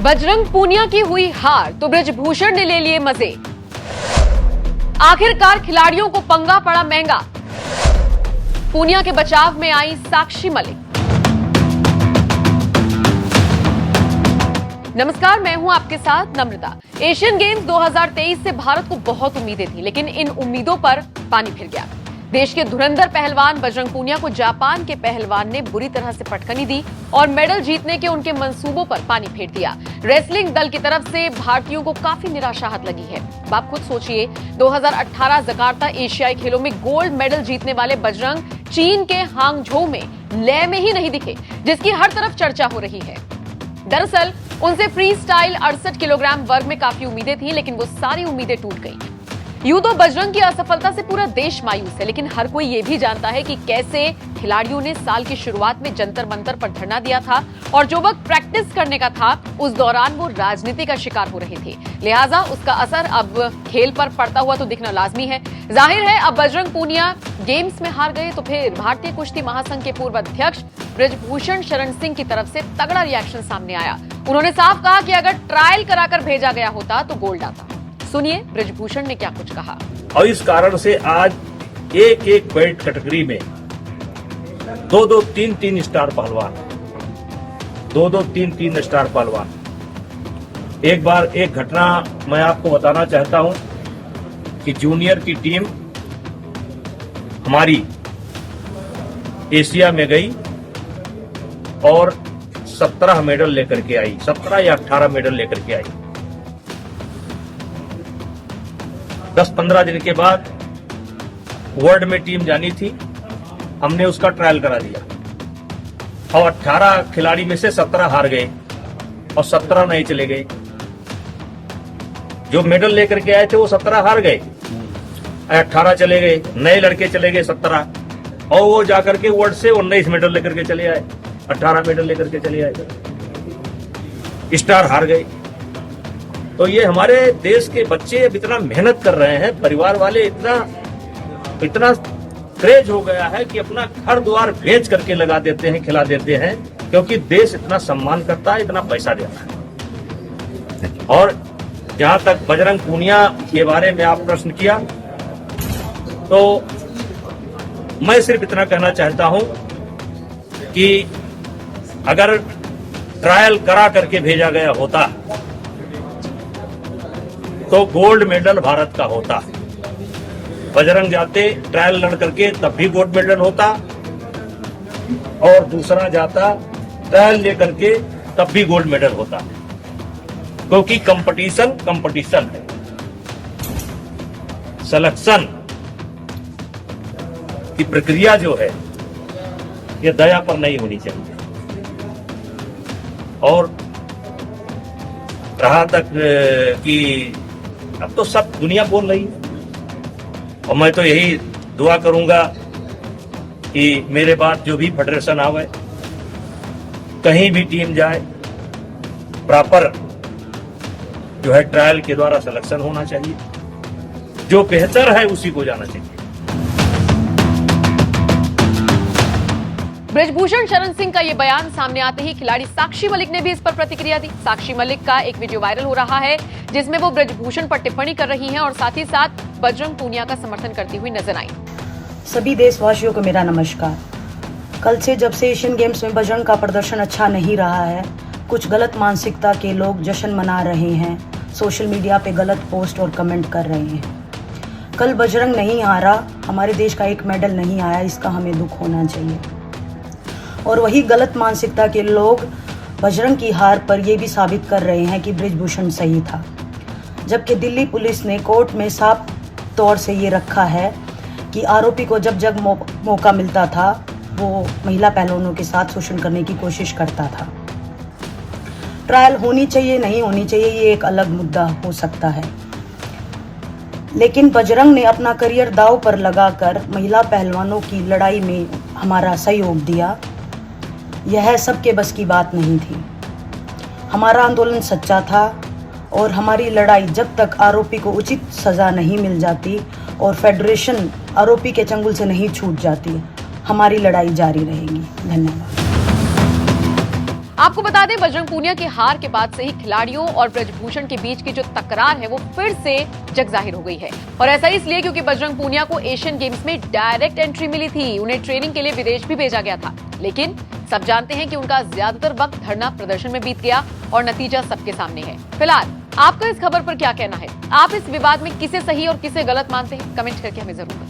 बजरंग पूनिया की हुई हार तो ब्रजभूषण ने ले लिए मजे। आखिरकार खिलाड़ियों को पंगा पड़ा महंगा। पूनिया के बचाव में आई साक्षी मलिक। नमस्कार, मैं हूं आपके साथ नम्रता। एशियन गेम्स 2023 से भारत को बहुत उम्मीदें थी, लेकिन इन उम्मीदों पर पानी फिर गया। देश के धुरंधर पहलवान बजरंग पूनिया को जापान के पहलवान ने बुरी तरह से पटखनी दी और मेडल जीतने के उनके मंसूबों पर पानी फेर दिया। रेसलिंग दल की तरफ से भारतीयों को काफी निराशाहत लगी है। आप खुद सोचिए, 2018 जकार्ता एशियाई खेलों में गोल्ड मेडल जीतने वाले बजरंग चीन के हांगझोउ में लय में ही नहीं दिखे, जिसकी हर तरफ चर्चा हो रही है। दरअसल उनसे फ्री स्टाइल 68 किलोग्राम वर्ग में काफी उम्मीदें थी, लेकिन वो सारी उम्मीदें टूट गई। यूं तो बजरंग की असफलता से पूरा देश मायूस है, लेकिन हर कोई ये भी जानता है कि कैसे खिलाड़ियों ने साल की शुरुआत में जंतर मंतर पर धरना दिया था और जो वक्त प्रैक्टिस करने का था उस दौरान वो राजनीति का शिकार हो रहे थे। लिहाजा उसका असर अब खेल पर पड़ता हुआ तो दिखना लाजमी है। जाहिर है, अब बजरंग पूनिया गेम्स में हार गए तो फिर भारतीय कुश्ती महासंघ के पूर्व अध्यक्ष ब्रजभूषण शरण सिंह की तरफ से तगड़ा रिएक्शन सामने आया। उन्होंने साफ कहा कि अगर ट्रायल कराकर भेजा गया होता तो गोल्ड आता। सुनिए ब्रजभूषण ने क्या कुछ कहा। और इस कारण से आज एक एक वेट कैटेगरी में दो दो तीन तीन स्टार पहलवान एक बार एक घटना मैं आपको बताना चाहता हूं कि जूनियर की टीम हमारी एशिया में गई और 17 मेडल लेकर के आई, 17 या 18 मेडल लेकर के आई। 10-15 दिन के बाद वर्ल्ड में टीम जानी थी, हमने उसका ट्रायल करा दिया और 18 खिलाड़ी में से 17 हार गए और 17 नहीं चले गए। जो मेडल लेकर के आए थे वो 17 हार गए, 18 चले गए, नए लड़के चले गए 17, और वो जाकर के वर्ल्ड से 19 मेडल लेकर के चले आए, 18 मेडल लेकर के चले आए, स्टार हार गए। तो ये हमारे देश के बच्चे अब इतना मेहनत कर रहे हैं, परिवार वाले इतना क्रेज हो गया है कि अपना घर द्वार बेच करके लगा देते हैं, खिला देते हैं, क्योंकि देश इतना सम्मान करता है, इतना पैसा देता है। और जहां तक बजरंग पूनिया के बारे में आप प्रश्न किया, तो मैं सिर्फ इतना कहना चाहता हूं कि अगर ट्रायल करा करके भेजा गया होता तो गोल्ड मेडल भारत का होता। बजरंग जाते ट्रायल लड़ करके तब भी गोल्ड मेडल होता, और दूसरा जाता ट्रायल लेकर के तब भी गोल्ड मेडल होता, क्योंकि कंपटीशन है। सिलेक्शन की प्रक्रिया जो है ये दया पर नहीं होनी चाहिए। और रहा तक कि अब तो सब दुनिया बोल रही है, और मैं तो यही दुआ करूंगा कि मेरे बाद जो भी फेडरेशन आवे, कहीं भी टीम जाए, प्रॉपर जो है ट्रायल के द्वारा सिलेक्शन होना चाहिए, जो बेहतर है उसी को जाना चाहिए। ब्रजभूषण शरण सिंह का ये बयान सामने आते ही खिलाड़ी साक्षी मलिक ने भी इस पर प्रतिक्रिया दी। साक्षी मलिक का एक वीडियो वायरल हो रहा है जिसमें वो ब्रजभूषण पर टिप्पणी कर रही हैं और साथ ही साथ बजरंग पूनिया का समर्थन करती हुई नजर आई। सभी देशवासियों को मेरा नमस्कार। कल से जब से एशियन गेम्स में बजरंग का प्रदर्शन अच्छा नहीं रहा है, कुछ गलत मानसिकता के लोग जश्न मना रहे हैं, सोशल मीडिया पे गलत पोस्ट और कमेंट कर रहे हैं। कल बजरंग नहीं हारा, हमारे देश का एक मेडल नहीं आया, इसका हमें दुख होना चाहिए। और वही गलत मानसिकता के लोग बजरंग की हार पर यह भी साबित कर रहे हैं कि ब्रजभूषण सही था, जबकि दिल्ली पुलिस ने कोर्ट में साफ तौर से ये रखा है कि आरोपी को जब जब मौका मिलता था वो महिला पहलवानों के साथ शोषण करने की कोशिश करता था। ट्रायल होनी चाहिए नहीं होनी चाहिए ये एक अलग मुद्दा हो सकता है, लेकिन बजरंग ने अपना करियर दांव पर लगाकर महिला पहलवानों की लड़ाई में हमारा सहयोग दिया। यह सबके बस की बात नहीं थी। हमारा आंदोलन सच्चा था और हमारी लड़ाई जब तक आरोपी को उचित सजा नहीं मिल जाती और फेडरेशन आरोपी के चंगुल से नहीं छूट जाती, हमारी लड़ाई जारी रहेगी। धन्यवाद। आपको बता दें, बजरंग पूनिया की हार के बाद से ही खिलाड़ियों और ब्रजभूषण के बीच की जो तकरार है वो फिर से जग जाहिर हो गई है। और ऐसा इसलिए क्योंकि बजरंग पूनिया को एशियन गेम्स में डायरेक्ट एंट्री मिली थी। उन्हें ट्रेनिंग के लिए विदेश भी भेजा गया था, लेकिन सब जानते हैं कि उनका ज्यादातर वक्त धरना प्रदर्शन में बीत गया और नतीजा सबके सामने है। फिलहाल आपका इस खबर पर क्या कहना है? आप इस विवाद में किसे सही और किसे गलत मानते हैं? कमेंट करके हमें जरूर बताएं।